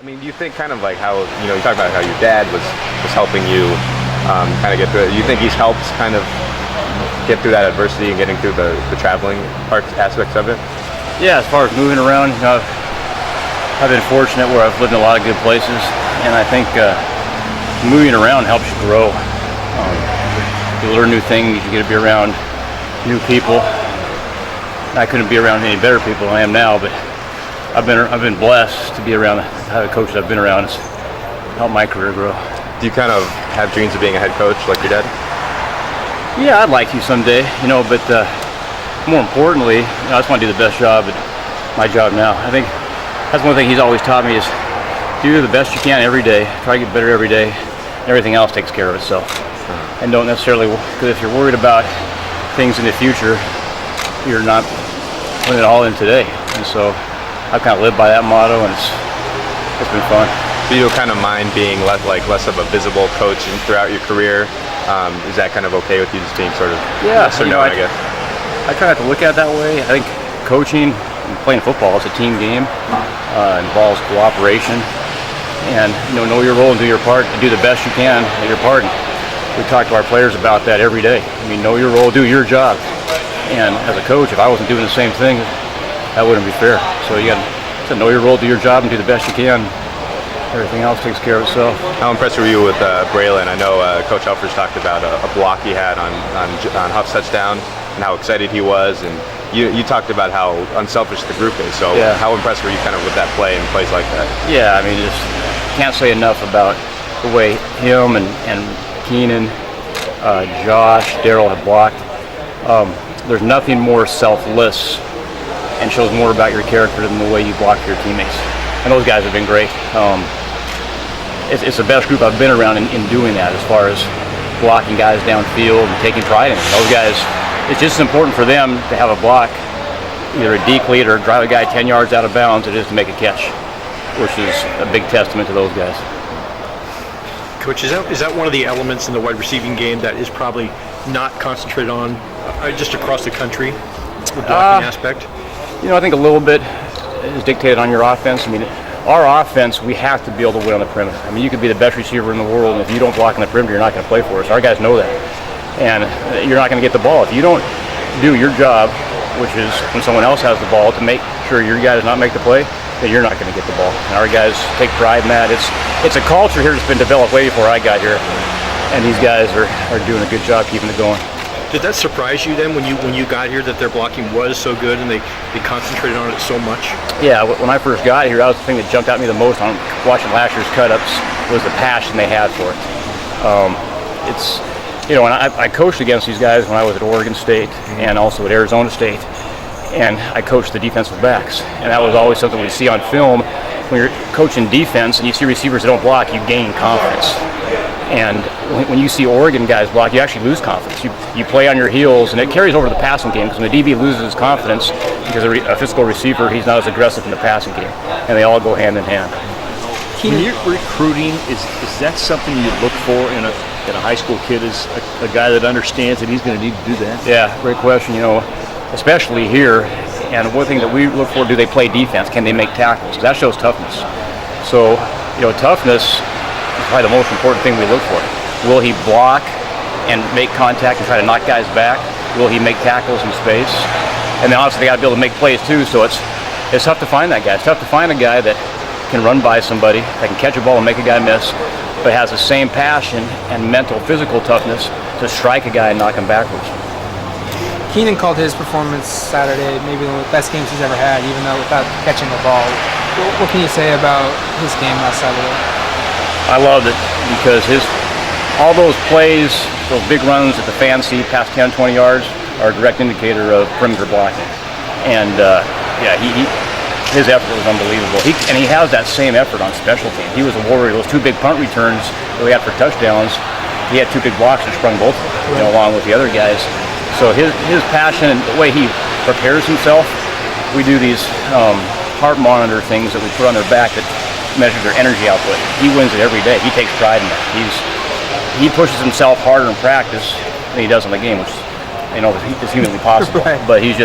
I mean, do you think kind of like how, you talk about how your dad was helping you kind of get through it. Do you think he's helped kind of get through that adversity and getting through the traveling aspects of it? Yeah, as far as moving around, I've been fortunate where I've lived in a lot of good places, and I think moving around helps you grow. You learn new things, you get to be around new people. I couldn't be around any better people than I am now, but I've been blessed to be around the coaches I've been around. It's helped my career grow. Do you kind of have dreams of being a head coach like your dad? Yeah, I'd like to someday, but more importantly, I just want to do the best job at my job now. I think that's one thing he's always taught me is do the best you can every day, try to get better every day, and everything else takes care of itself. And don't necessarily, because if you're worried about things in the future, you're not putting it all in today. And so I've kind of lived by that motto, and it's been fun. Do you kind of mind being less of a visible coach throughout your career? Is that kind of okay with you just being sort of yes or no, I guess? I try not to look at it that way. I think coaching and playing football is a team game. Involves cooperation, and know your role and do your part, and do the best you can at your part. We talk to our players about that every day. I mean, know your role, do your job. And as a coach, if I wasn't doing the same thing, that wouldn't be fair. So you got to know your role, do your job, and do the best you can. Everything else takes care of itself. How impressed were you with Braylon? I know Coach Helfers talked about a block he had on Huff's touchdown and how excited he was, and you talked about how unselfish the group is. So yeah. How impressed were you kind of with that play and plays like that? Yeah, I mean, just can't say enough about the way him and Keenan, Josh, Daryl have blocked. There's nothing more selfless and shows more about your character than the way you block your teammates. And those guys have been great. It's the best group I've been around in doing that, as far as blocking guys downfield and taking pride in it. Those guys, it's just as important for them to have a block, either a decleat or drive a guy 10 yards out of bounds, it is to make a catch, which is a big testament to those guys. Coach, is that one of the elements in the wide receiving game that is probably not concentrated on just across the country, the blocking aspect? I think a little bit is dictated on your offense. I mean, our offense, we have to be able to win on the perimeter. I mean, you could be the best receiver in the world, and if you don't block on the perimeter, you're not going to play for us. Our guys know that. And you're not going to get the ball. If you don't do your job, which is when someone else has the ball, to make sure your guy does not make the play, then you're not going to get the ball. And our guys take pride in that. It's a culture here that's been developed way before I got here, and these guys are doing a good job keeping it going. Did that surprise you then when you got here, that their blocking was so good and they concentrated on it so much? Yeah, when I first got here, that was the thing that jumped at me the most on watching last year's cut-ups, was the passion they had for it. And I coached against these guys when I was at Oregon State and also at Arizona State, and I coached the defensive backs, and that was always something we see on film. When you're coaching defense and you see receivers that don't block, you gain confidence. And when you see Oregon guys block, you actually lose confidence. You play on your heels, and it carries over to the passing game, because when the DB loses his confidence, because a physical receiver, he's not as aggressive in the passing game, and they all go hand in hand. When you're recruiting, is that something you look for in a high school kid, is a guy that understands that he's going to need to do that? Yeah, great question. Especially here, and one thing that we look for, do they play defense? Can they make tackles? That shows toughness. So, toughness is probably the most important thing we look for. Will he block and make contact and try to knock guys back? Will he make tackles in space? And then obviously they got to be able to make plays too, so it's tough to find that guy. It's tough to find a guy that can run by somebody, that can catch a ball and make a guy miss, but has the same passion and mental, physical toughness to strike a guy and knock him backwards. Keenan called his performance Saturday maybe one of the best games he's ever had, even though without catching the ball. What can you say about his game last Saturday? I loved it, because all those plays, those big runs that the fans see past 10, 20 yards are a direct indicator of perimeter blocking. And his effort was unbelievable. And he has that same effort on special teams. He was a warrior. Those two big punt returns that we had for touchdowns, he had two big blocks and sprung both of them, along with the other guys. So his passion and the way he prepares himself, we do these heart monitor things that we put on their back that measure their energy output. He wins it every day. He takes pride in that. He pushes himself harder in practice than he does in the game, which is humanly possible. Right. But he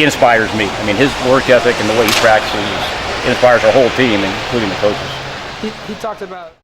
inspires me. I mean, his work ethic and the way he practices inspires our whole team, including the coaches. He talked about